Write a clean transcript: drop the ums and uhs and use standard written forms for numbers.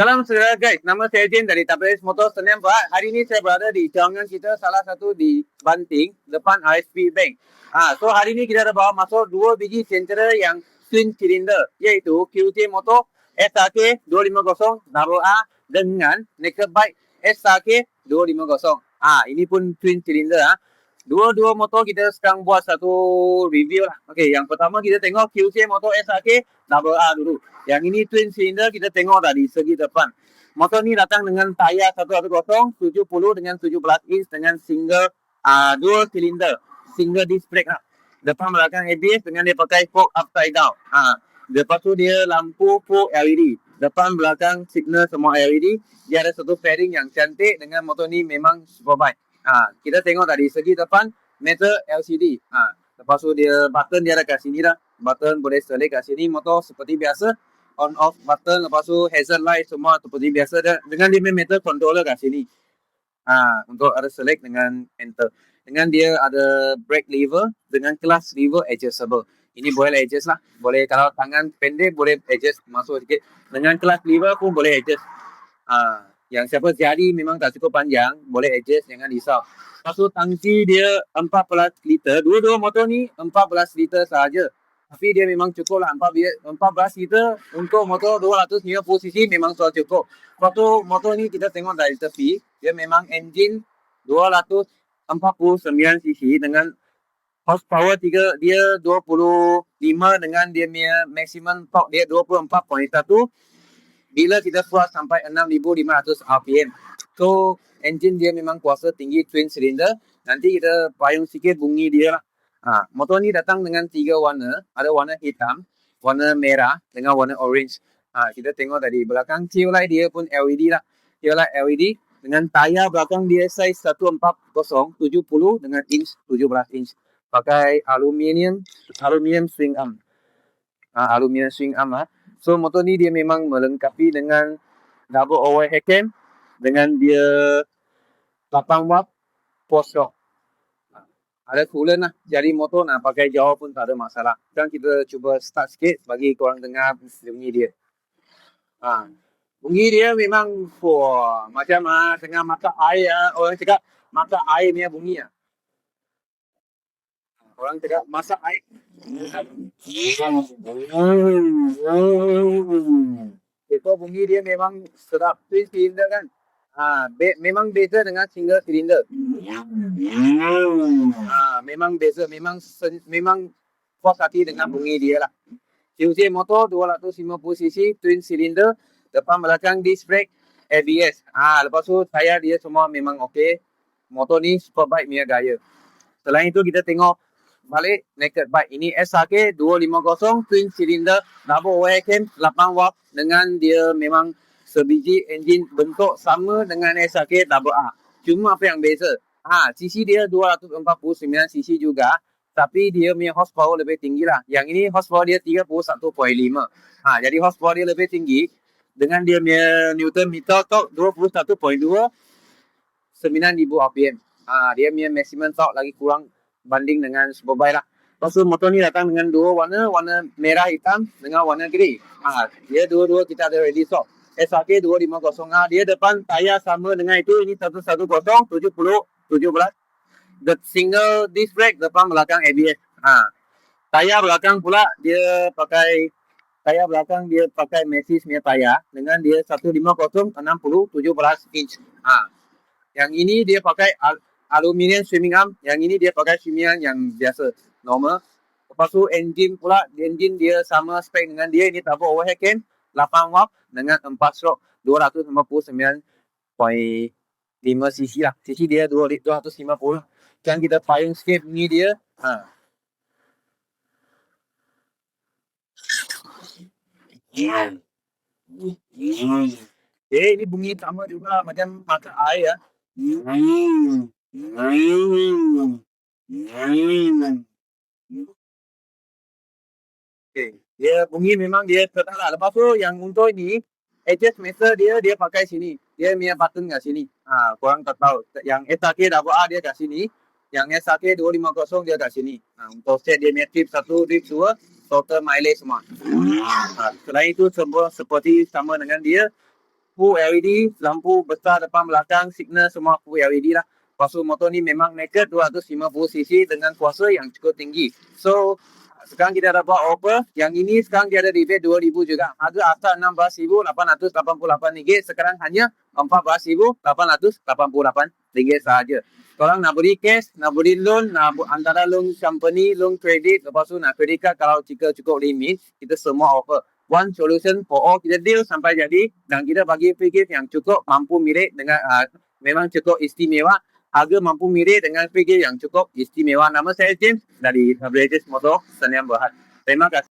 Salam saudara guys, nama saya Jin dari Tampines Motor Senyum Berhad. Hari ini saya berada di cawangan kita salah satu di Banting, depan RSP Bank. So hari ini kita ada bawa masuk dua biji sentera yang twin cylinder, iaitu QJ Motor SRK 250 AA dengan naked bike SRK 250. Ini pun twin cylinder. Dua-dua motor kita sekarang buat satu review lah. Okey, yang pertama kita tengok QC Motor SRK AA dulu. Yang ini twin cylinder, kita tengok dari segi depan. Motor ni datang dengan tayar 110 70 dengan 17 inch dengan single dual cylinder, single disc brake lah. Depan belakang ABS dengan dia pakai fork upside down. Lepas tu dia lampu full LED. Depan belakang signal semua LED. Dia ada satu fairing yang cantik dengan motor ni memang superbike. Kita tengok dari segi depan metal LCD. Lepas tu dia button dia ada kat sini dah. Button boleh select kat sini. Motor seperti biasa on off button. Lepas tu hazard light semua seperti biasa dengan dia metal controller kat sini. Untuk ada select dengan enter. Dengan dia ada brake lever dengan clutch lever adjustable. Ini boleh adjust lah. Boleh kalau tangan pendek boleh adjust masuk sikit. Dengan clutch lever pun boleh adjust. Yang siapa jari memang tak cukup panjang, boleh adjust, jangan risau. Lepas tu tangki dia 14 liter. Dua-dua motor ni 14 liter sahaja. Tapi dia memang cukup lah. 14 liter untuk motor 250cc memang sudah cukup. Lepas tu motor ni kita tengok dari tepi. Dia memang engine 249cc dengan horsepower dia 25 dengan dia punya maximum torque dia 24.1. Bila kita puas sampai 6,500 RPM. So, engine dia memang kuasa tinggi twin cylinder. Nanti kita payung sikit bunyi dia lah. Motor ni datang dengan 3 warna. Ada warna hitam, warna merah dengan warna orange. Kita tengok tadi belakang tail light dia pun LED lah. Tail light LED dengan tayar belakang dia size 140 70 dengan 17 inch. Pakai aluminium swing arm. Aluminium swing arm lah. So motor ni dia memang melengkapi dengan double overhead cam dengan dia 8 watt force shock. Ada coolant lah. Jadi motor nak pakai jauh pun tak ada masalah. Sekarang kita cuba start sikit bagi korang dengar bunyi dia. Bunyi dia memang macam tengah masak air. Orang cakap masak air punya bunyi . Orang cakap masak air. Itu bunyi dia memang sedap. Twin cylinder kan. Memang beza dengan single cylinder. Memang beza. Memang puas hati dengan bunyi dia lah. QC motor 250cc twin cylinder. Depan belakang disc brake ABS. Lepas tu tayar dia semua memang okey. Motor ni superbike punya gaya. Selain itu kita tengok balik naked bike. Ini SRK 250 twin cylinder double overhead cam 8 watt dengan dia memang sebiji engine bentuk sama dengan SRK AA. Cuma apa yang beza? CC dia 249cc juga, tapi dia punya horsepower lebih tinggi lah. Yang ini horsepower dia 31.5. Jadi horsepower dia lebih tinggi dengan dia punya Newton meter torque 21.2 9,000 RPM. Dia punya maximum torque lagi kurang banding dengan Superbike lah. Lepas tu motor ni datang dengan dua warna, warna merah hitam dengan warna grey. Dia dua-dua kita ada ready stock. SRK 250. Dia depan tayar sama dengan itu. Ini 110 70 17. The single disc brake, depan belakang ABS. Tayar belakang pula dia pakai Macy's punya tayar dengan dia 150 60 17 inch. Yang ini dia pakai aluminium swimming arm. Yang ini dia pakai swimming arm yang biasa, normal. Lepas tu engine pula, engine dia sama spek dengan dia. Ini double overhead cam 8 watt dengan 4 stroke 259.5cc lah. Cc dia 250. Sekarang kita payung sikit bunyi dia. Ini bunyi sama juga macam masak air . Dia bunyi memang dia sedap lah. Lepas tu yang untuk ini adjust meter dia pakai sini. Dia punya button kat sini. Korang tak tahu. Yang SRK AA dia kat sini. Yang SRK 250 dia kat sini. Untuk set dia punya trip 1, trip 2, total mileage semua. Selain itu semua seperti sama dengan dia. full LED, lampu besar depan belakang, signal semua full LED lah. Lepas tu motor ni memang naked 250cc dengan kuasa yang cukup tinggi. So sekarang kita ada buat offer. Yang ini sekarang dia ada rebate 2,000 juga. Harga asal RM16,888. Sekarang hanya RM14,888 sahaja. Korang nak beri cash, nak beri loan, nak antara loan company, loan kredit, lepas tu nak credit card kalau jika cukup limit, kita semua offer. One solution for all, kita deal sampai jadi dan kita bagi free gift yang cukup mampu milik dengan memang cukup istimewa. Harga mampu milik dengan free gift yang cukup istimewa. Nama saya James dari Bridges Motor Sdn Bhd. Terima kasih.